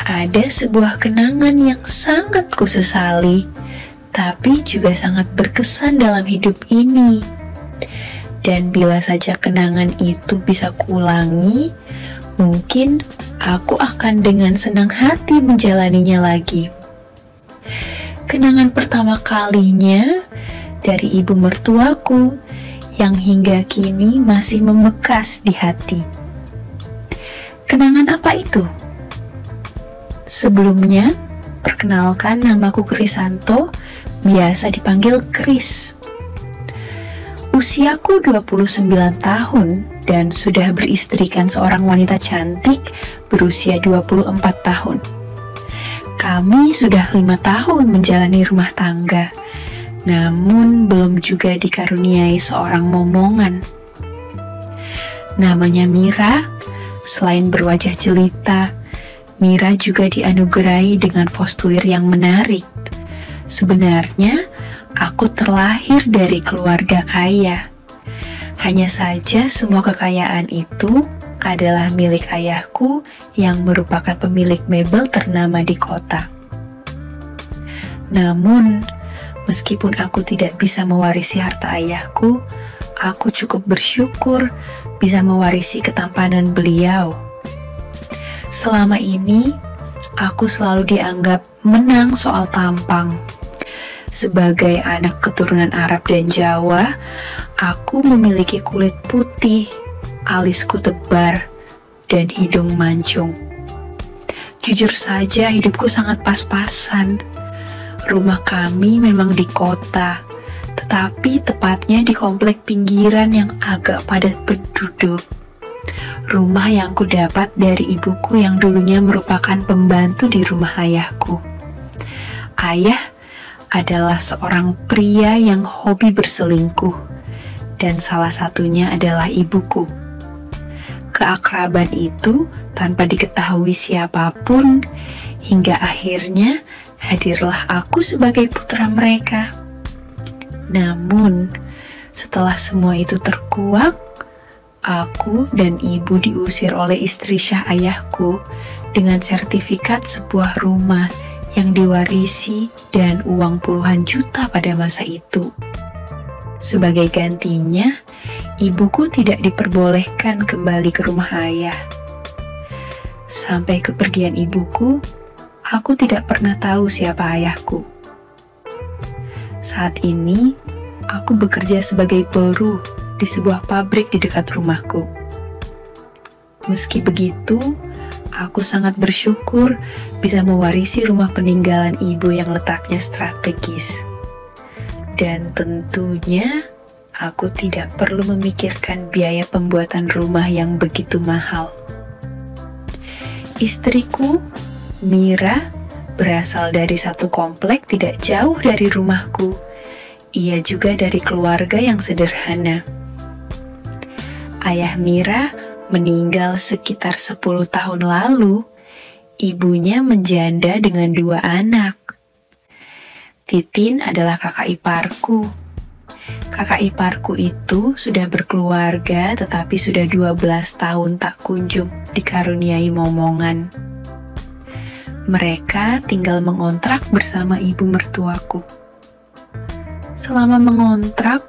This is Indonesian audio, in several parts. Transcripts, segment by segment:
ada sebuah kenangan yang sangat kusesali, tapi juga sangat berkesan dalam hidup ini. Dan bila saja kenangan itu bisa kuulangi, mungkin aku akan dengan senang hati menjalaninya lagi. Kenangan pertama kalinya dari ibu mertuaku yang hingga kini masih membekas di hati. Kenangan apa itu? Sebelumnya, perkenalkan, namaku Krisanto, biasa dipanggil Kris. Usiaku 29 tahun dan sudah beristrikan seorang wanita cantik berusia 24 tahun. Kami sudah 5 tahun menjalani rumah tangga, namun belum juga dikaruniai seorang momongan. Namanya Mira. Selain berwajah jelita, Mira juga dianugerahi dengan postur yang menarik. Sebenarnya, aku terlahir dari keluarga kaya. Hanya saja semua kekayaan itu adalah milik ayahku yang merupakan pemilik mebel ternama di kota. Namun, meskipun aku tidak bisa mewarisi harta ayahku, aku cukup bersyukur bisa mewarisi ketampanan beliau. Selama ini, aku selalu dianggap menang soal tampang. Sebagai anak keturunan Arab dan Jawa, aku memiliki kulit putih, alisku tebal, dan hidung mancung. Jujur saja, hidupku sangat pas-pasan. Rumah kami memang di kota, tetapi tepatnya di komplek pinggiran yang agak padat penduduk. Rumah yang kudapat dari ibuku yang dulunya merupakan pembantu di rumah ayahku. Ayah adalah seorang pria yang hobi berselingkuh, dan salah satunya adalah ibuku. Keakraban itu tanpa diketahui siapapun, hingga akhirnya hadirlah aku sebagai putra mereka. Namun, setelah semua itu terkuak, aku dan ibu diusir oleh istri Syah ayahku dengan sertifikat sebuah rumah yang diwarisi dan uang puluhan juta pada masa itu. Sebagai gantinya, ibuku tidak diperbolehkan kembali ke rumah ayah. Sampai kepergian ibuku, aku tidak pernah tahu siapa ayahku. Saat ini, aku bekerja sebagai buruh di sebuah pabrik di dekat rumahku. Meski begitu, aku sangat bersyukur bisa mewarisi rumah peninggalan ibu yang letaknya strategis. Dan tentunya, aku tidak perlu memikirkan biaya pembuatan rumah yang begitu mahal. Istriku, Mira, berasal dari satu komplek tidak jauh dari rumahku. Ia juga dari keluarga yang sederhana. Ayah Mira meninggal sekitar 10 tahun lalu. Ibunya menjanda dengan 2 anak. Titin adalah kakak iparku. Kakak iparku itu sudah berkeluarga tetapi sudah 12 tahun tak kunjung dikaruniai momongan. Mereka tinggal mengontrak bersama ibu mertuaku. Selama mengontrak,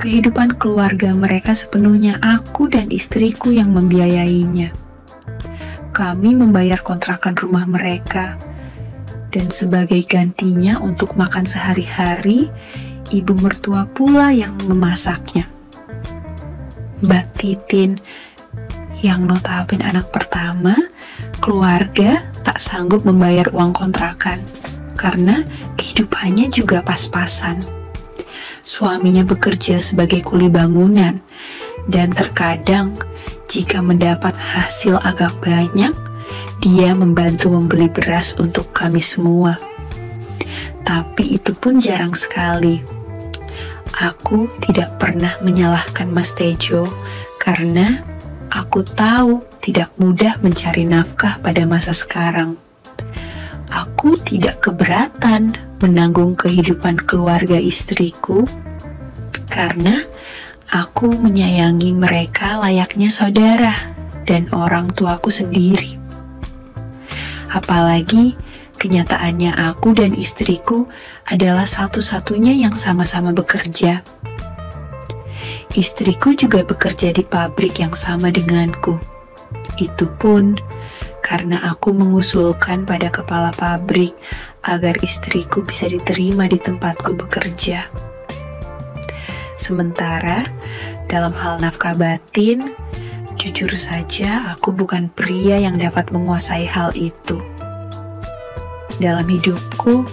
kehidupan keluarga mereka sepenuhnya aku dan istriku yang membiayainya. Kami membayar kontrakan rumah mereka, dan sebagai gantinya untuk makan sehari-hari, ibu mertua pula yang memasaknya. Mbak Titin, yang notabene anak pertama, keluarga tak sanggup membayar uang kontrakan, karena kehidupannya juga pas-pasan. Suaminya bekerja sebagai kuli bangunan, dan terkadang jika mendapat hasil agak banyak, dia membantu membeli beras untuk kami semua. Tapi itu pun jarang sekali. Aku tidak pernah menyalahkan Mas Tejo, karena aku tahu tidak mudah mencari nafkah pada masa sekarang. Aku tidak keberatan menanggung kehidupan keluarga istriku, karena aku menyayangi mereka layaknya saudara dan orang tuaku sendiri. Apalagi kenyataannya aku dan istriku adalah satu-satunya yang sama-sama bekerja. Istriku juga bekerja di pabrik yang sama denganku. Itu pun karena aku mengusulkan pada kepala pabrik agar istriku bisa diterima di tempatku bekerja. Sementara dalam hal nafkah batin, jujur saja aku bukan pria yang dapat menguasai hal itu. Dalam hidupku,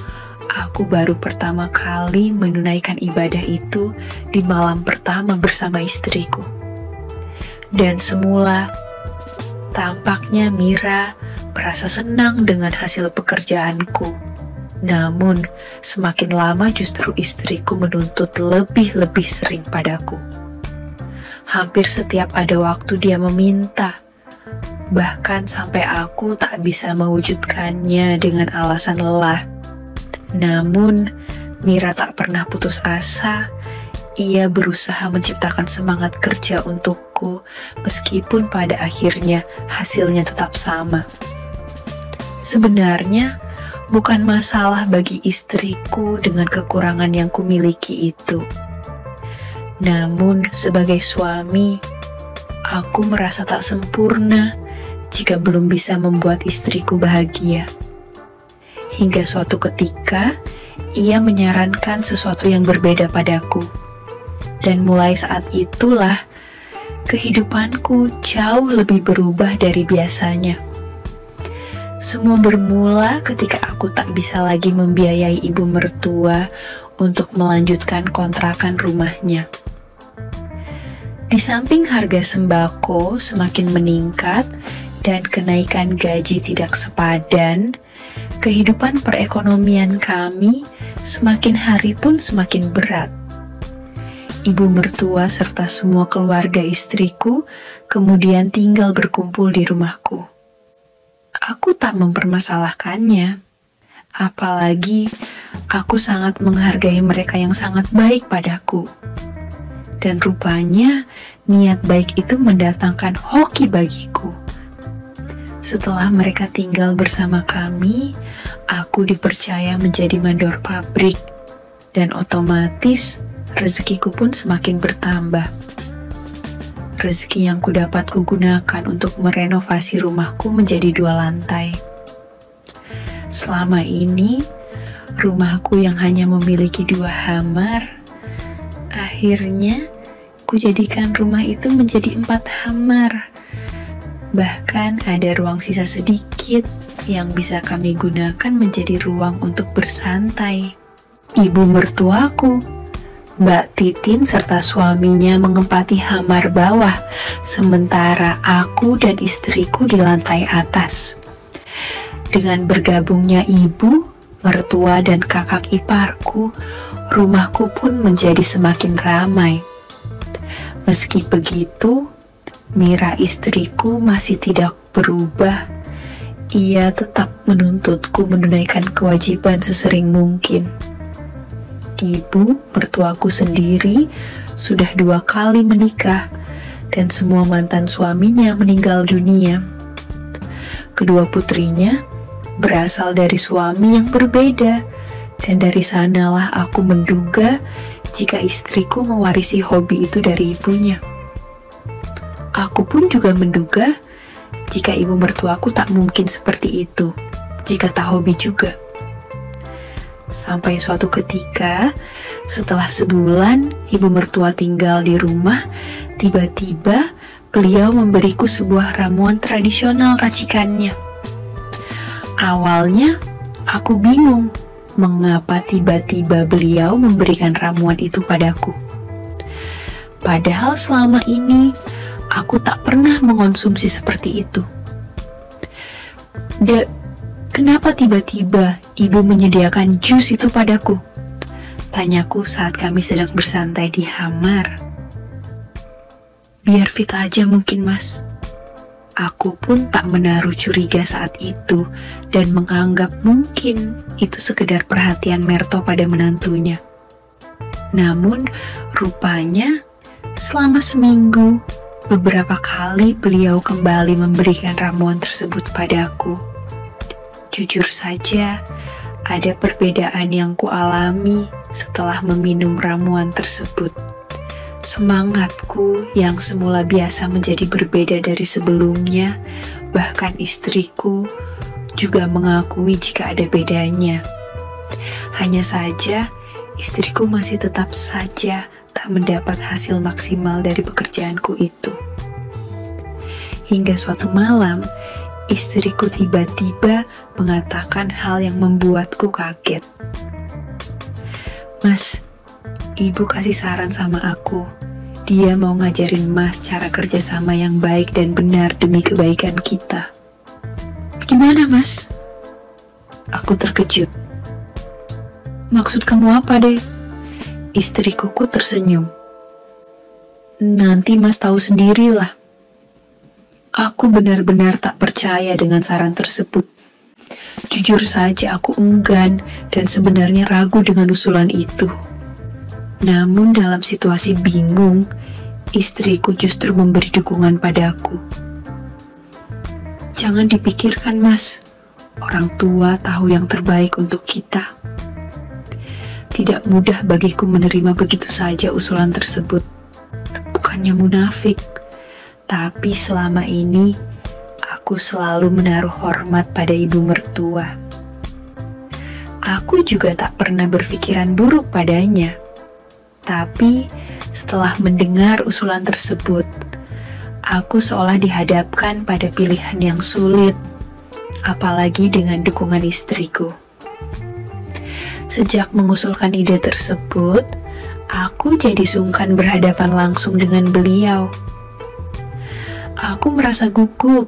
aku baru pertama kali menunaikan ibadah itu di malam pertama bersama istriku. Dan semula, tampaknya Mira merasa senang dengan hasil pekerjaanku. Namun, semakin lama justru istriku menuntut lebih-lebih sering padaku. Hampir setiap ada waktu dia meminta, bahkan sampai aku tak bisa mewujudkannya dengan alasan lelah. Namun, Mira tak pernah putus asa. Ia berusaha menciptakan semangat kerja untukku, meskipun pada akhirnya hasilnya tetap sama. Sebenarnya, bukan masalah bagi istriku dengan kekurangan yang kumiliki itu. Namun, sebagai suami, aku merasa tak sempurna jika belum bisa membuat istriku bahagia. Hingga suatu ketika, ia menyarankan sesuatu yang berbeda padaku. Dan mulai saat itulah, kehidupanku jauh lebih berubah dari biasanya. Semua bermula ketika aku tak bisa lagi membiayai ibu mertua untuk melanjutkan kontrakan rumahnya. Di samping harga sembako semakin meningkat dan kenaikan gaji tidak sepadan, kehidupan perekonomian kami semakin hari pun semakin berat. Ibu mertua serta semua keluarga istriku kemudian tinggal berkumpul di rumahku. Aku tak mempermasalahkannya, apalagi aku sangat menghargai mereka yang sangat baik padaku. Dan rupanya niat baik itu mendatangkan hoki bagiku. Setelah mereka tinggal bersama kami, aku dipercaya menjadi mandor pabrik, dan otomatis rezekiku pun semakin bertambah. Rezeki yang kudapat kugunakan untuk merenovasi rumahku menjadi 2 lantai. Selama ini, rumahku yang hanya memiliki 2 kamar, akhirnya kujadikan rumah itu menjadi 4 kamar. Bahkan ada ruang sisa sedikit yang bisa kami gunakan menjadi ruang untuk bersantai. Ibu mertuaku, Mbak Titin serta suaminya menempati kamar bawah, sementara aku dan istriku di lantai atas. Dengan bergabungnya ibu, mertua, dan kakak iparku, rumahku pun menjadi semakin ramai. Meski begitu, Mira istriku masih tidak berubah. Ia tetap menuntutku menunaikan kewajiban sesering mungkin. Ibu mertuaku sendiri sudah 2 kali menikah dan semua mantan suaminya meninggal dunia. Kedua putrinya berasal dari suami yang berbeda, dan dari sanalah aku menduga jika istriku mewarisi hobi itu dari ibunya. Aku pun juga menduga jika ibu mertuaku tak mungkin seperti itu jika tak hobi juga. Sampai suatu ketika, setelah sebulan ibu mertua tinggal di rumah, tiba-tiba beliau memberiku sebuah ramuan tradisional racikannya. Awalnya, aku bingung mengapa tiba-tiba beliau memberikan ramuan itu padaku. Padahal selama ini, aku tak pernah mengonsumsi seperti itu. Kenapa tiba-tiba ibu menyediakan jus itu padaku? Tanyaku saat kami sedang bersantai di kamar. Biar fit aja mungkin, Mas. Aku pun tak menaruh curiga saat itu dan menganggap mungkin itu sekedar perhatian Merto pada menantunya. Namun, rupanya selama seminggu, beberapa kali beliau kembali memberikan ramuan tersebut padaku. Jujur saja, ada perbedaan yang kualami setelah meminum ramuan tersebut. Semangatku yang semula biasa menjadi berbeda dari sebelumnya, bahkan istriku juga mengakui jika ada bedanya. Hanya saja, istriku masih tetap saja tak mendapat hasil maksimal dari pekerjaanku itu. Hingga suatu malam, istriku tiba-tiba mengatakan hal yang membuatku kaget. "Mas, Ibu kasih saran sama aku. Dia mau ngajarin Mas cara kerjasama yang baik dan benar demi kebaikan kita." "Gimana, Mas?" Aku terkejut. "Maksud kamu apa, Dek?" Istriku tersenyum. "Nanti Mas tahu sendirilah." Aku benar-benar tak percaya dengan saran tersebut. Jujur saja aku enggan dan sebenarnya ragu dengan usulan itu. Namun dalam situasi bingung, istriku justru memberi dukungan padaku. "Jangan dipikirkan, Mas. Orang tua tahu yang terbaik untuk kita." Tidak mudah bagiku menerima begitu saja usulan tersebut. Bukannya munafik, tapi selama ini aku selalu menaruh hormat pada ibu mertua. Aku juga tak pernah berpikiran buruk padanya. Tapi setelah mendengar usulan tersebut, aku seolah dihadapkan pada pilihan yang sulit, apalagi dengan dukungan istriku. Sejak mengusulkan ide tersebut, aku jadi sungkan berhadapan langsung dengan beliau. Aku merasa gugup,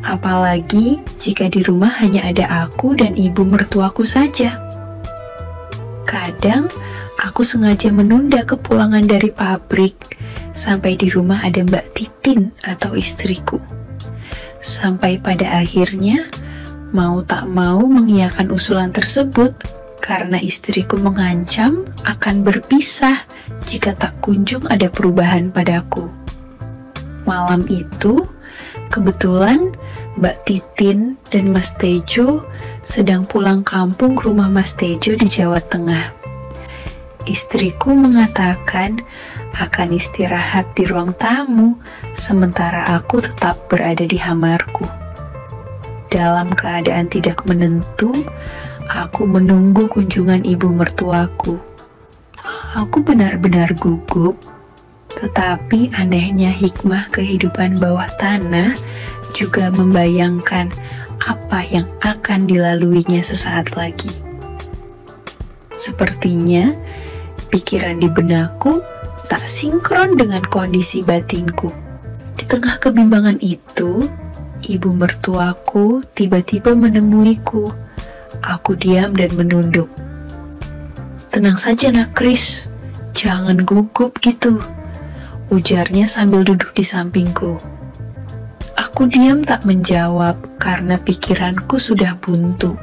apalagi jika di rumah hanya ada aku dan ibu mertuaku saja. Kadang aku sengaja menunda kepulangan dari pabrik sampai di rumah ada Mbak Titin atau istriku. Sampai pada akhirnya mau tak mau mengiyakan usulan tersebut karena istriku mengancam akan berpisah jika tak kunjung ada perubahan padaku. Malam itu, kebetulan Mbak Titin dan Mas Tejo sedang pulang kampung ke rumah Mas Tejo di Jawa Tengah. Istriku mengatakan akan istirahat di ruang tamu, sementara aku tetap berada di kamarku. Dalam keadaan tidak menentu, aku menunggu kunjungan ibu mertuaku. Aku benar-benar gugup, tetapi anehnya hikmah kehidupan bawah tanah juga membayangkan apa yang akan dilaluinya sesaat lagi. Sepertinya pikiran di benakku tak sinkron dengan kondisi batinku. Di tengah kebimbangan itu, ibu mertuaku tiba-tiba menemuiku. Aku diam dan menunduk. "Tenang saja nak Kris, jangan gugup gitu," ujarnya sambil duduk di sampingku. Aku diam tak menjawab karena pikiranku sudah buntu.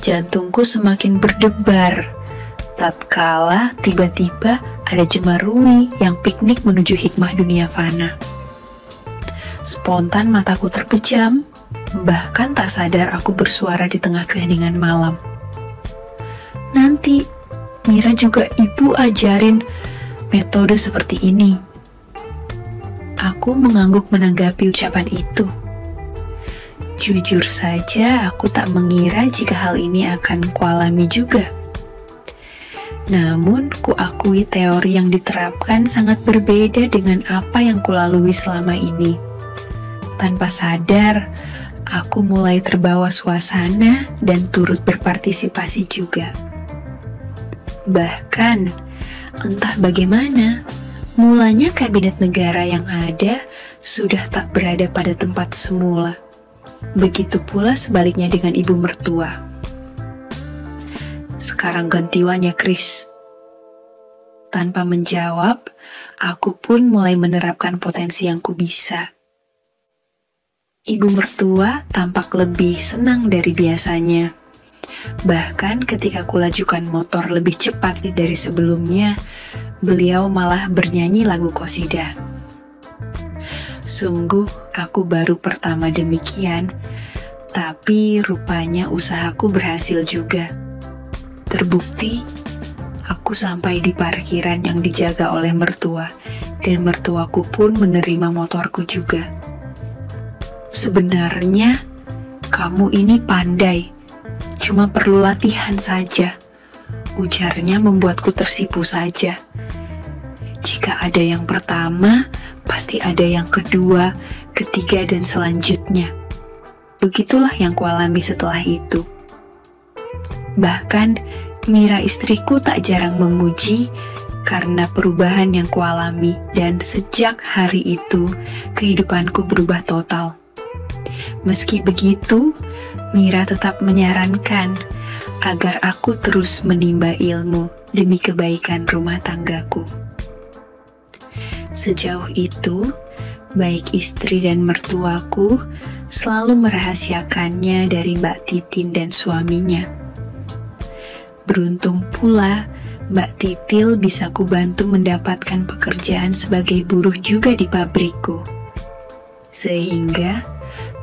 Jantungku semakin berdebar tatkala tiba-tiba ada Jemarui yang piknik menuju hikmah dunia fana. Spontan mataku terpejam, bahkan tak sadar aku bersuara di tengah keheningan malam. "Nanti Mira juga ibu ajarin metode seperti ini." Aku mengangguk menanggapi ucapan itu. Jujur saja aku tak mengira jika hal ini akan kualami juga. Namun kuakui teori yang diterapkan sangat berbeda dengan apa yang kulalui selama ini. Tanpa sadar, aku mulai terbawa suasana dan turut berpartisipasi juga. Bahkan, entah bagaimana, mulanya kabinet negara yang ada sudah tak berada pada tempat semula. Begitu pula sebaliknya dengan ibu mertua. "Sekarang gantian ya, Kris." Tanpa menjawab, aku pun mulai menerapkan potensi yang kubisa. Ibu mertua tampak lebih senang dari biasanya. Bahkan ketika kulajukan motor lebih cepat dari sebelumnya, beliau malah bernyanyi lagu qosidah. Sungguh aku baru pertama demikian, Tapi rupanya usahaku berhasil juga. Terbukti, aku sampai di parkiran yang dijaga oleh mertua, dan mertuaku pun menerima motorku juga. Sebenarnya, kamu ini pandai, cuma perlu latihan saja. Ujarnya membuatku tersipu saja. Jika ada yang pertama, pasti ada yang kedua, ketiga, dan selanjutnya. Begitulah yang kualami setelah itu. Bahkan, Mira istriku tak jarang memuji karena perubahan yang kualami, dan sejak hari itu, kehidupanku berubah total. Meski begitu, Mira tetap menyarankan agar aku terus menimba ilmu demi kebaikan rumah tanggaku. Sejauh itu, baik istri dan mertuaku selalu merahasiakannya dari Mbak Titin dan suaminya. Beruntung pula, Mbak Titil bisa kubantu mendapatkan pekerjaan sebagai buruh juga di pabrikku. Sehingga,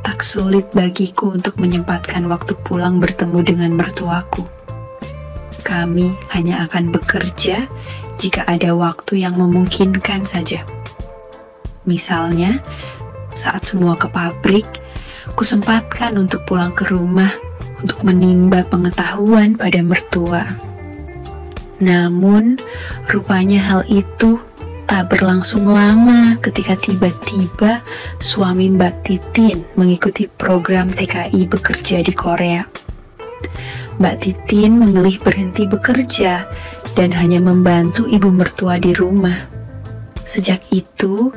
tak sulit bagiku untuk menyempatkan waktu pulang bertemu dengan mertuaku. Kami hanya akan bekerja jika ada waktu yang memungkinkan saja. Misalnya, saat semua ke pabrik, kusempatkan untuk pulang ke rumah untuk menimba pengetahuan pada mertua. Namun, rupanya hal itu tak berlangsung lama ketika tiba-tiba suami Mbak Titin mengikuti program TKI bekerja di Korea. Mbak Titin memilih berhenti bekerja dan hanya membantu ibu mertua di rumah. Sejak itu,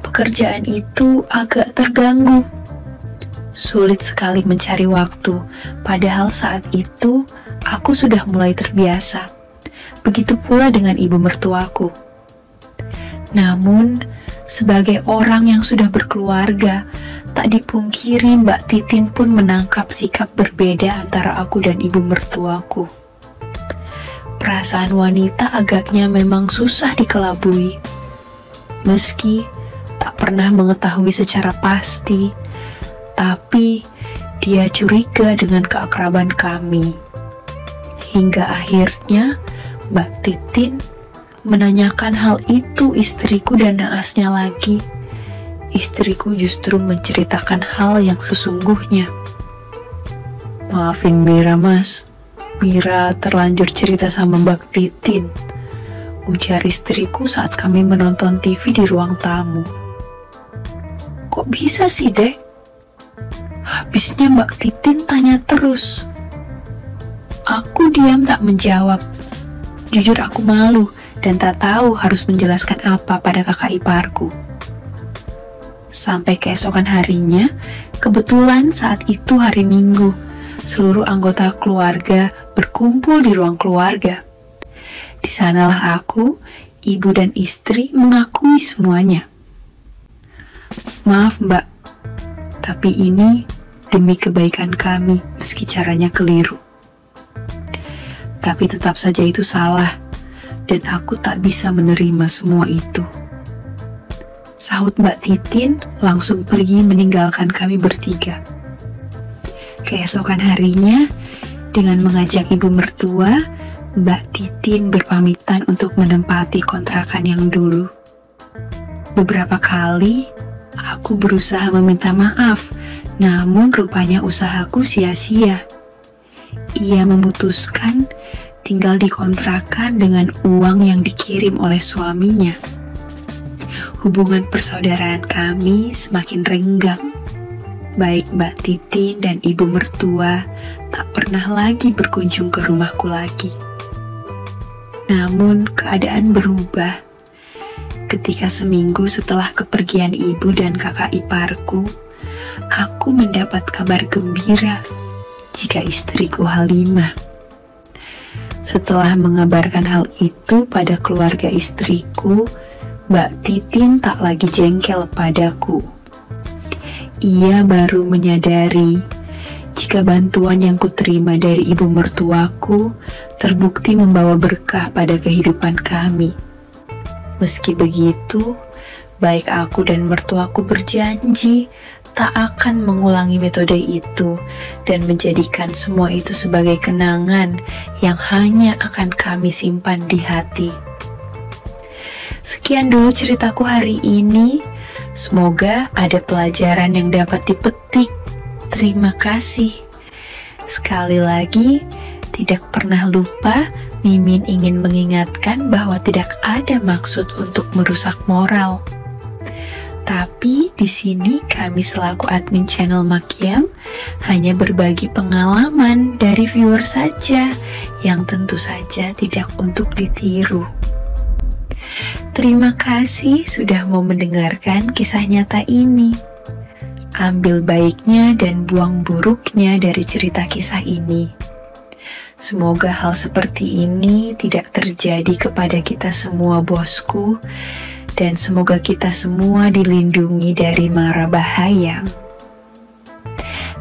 pekerjaan itu agak terganggu. Sulit sekali mencari waktu, padahal saat itu aku sudah mulai terbiasa. Begitu pula dengan ibu mertuaku. Namun, sebagai orang yang sudah berkeluarga, tak dipungkiri Mbak Titin pun menangkap sikap berbeda antara aku dan ibu mertuaku. Perasaan wanita agaknya memang susah dikelabui. Meski tak pernah mengetahui secara pasti, tapi dia curiga dengan keakraban kami. Hingga akhirnya Mbak Titin menanyakan hal itu istriku dan naasnya lagi. Istriku justru menceritakan hal yang sesungguhnya. Maafin Mira, Mas. Mira terlanjur cerita sama Mbak Titin, ujar istriku saat kami menonton TV di ruang tamu. Kok bisa sih, Dek? Habisnya Mbak Titin tanya terus. Aku diam tak menjawab. Jujur aku malu dan tak tahu harus menjelaskan apa pada kakak iparku. Sampai keesokan harinya, kebetulan saat itu hari Minggu, seluruh anggota keluarga berkumpul di ruang keluarga. Di sanalah aku, ibu dan istri mengakui semuanya. Maaf Mbak, tapi ini demi kebaikan kami meski caranya keliru. Tapi tetap saja itu salah, dan aku tak bisa menerima semua itu. Sahut Mbak Titin langsung pergi meninggalkan kami bertiga. Keesokan harinya, dengan mengajak ibu mertua, Mbak Titin berpamitan untuk menempati kontrakan yang dulu. Beberapa kali, aku berusaha meminta maaf, namun rupanya usahaku sia-sia. Ia memutuskan tinggal di kontrakan dengan uang yang dikirim oleh suaminya. Hubungan persaudaraan kami semakin renggang. Baik Mbak Titin dan ibu mertua tak pernah lagi berkunjung ke rumahku lagi. Namun keadaan berubah ketika seminggu setelah kepergian ibu dan kakak iparku, aku mendapat kabar gembira jika istriku Halimah. Setelah mengabarkan hal itu pada keluarga istriku, Mbak Titin tak lagi jengkel padaku. Ia baru menyadari jika bantuan yang kuterima dari ibu mertuaku terbukti membawa berkah pada kehidupan kami. Meski begitu, baik aku dan mertuaku berjanji tak akan mengulangi metode itu dan menjadikan semua itu sebagai kenangan yang hanya akan kami simpan di hati. Sekian dulu ceritaku hari ini. Semoga ada pelajaran yang dapat dipetik. Terima kasih. Sekali lagi, tidak pernah lupa, Mimin ingin mengingatkan bahwa tidak ada maksud untuk merusak moral. Tapi di sini kami selaku admin channel Makiam hanya berbagi pengalaman dari viewer saja yang tentu saja tidak untuk ditiru. Terima kasih sudah mau mendengarkan kisah nyata ini. Ambil baiknya dan buang buruknya dari cerita kisah ini. Semoga hal seperti ini tidak terjadi kepada kita semua, bosku, dan semoga kita semua dilindungi dari mara bahaya.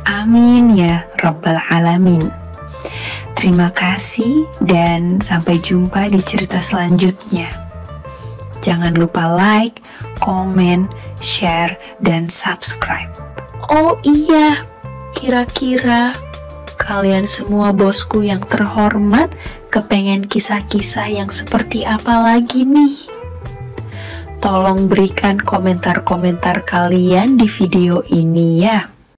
Amin ya Rabbal Alamin. Terima kasih dan sampai jumpa di cerita selanjutnya. Jangan lupa like, komen, share, dan subscribe. Oh iya, kira-kira kalian semua bosku yang terhormat kepengen kisah-kisah yang seperti apa lagi nih? Tolong berikan komentar-komentar kalian di video ini ya.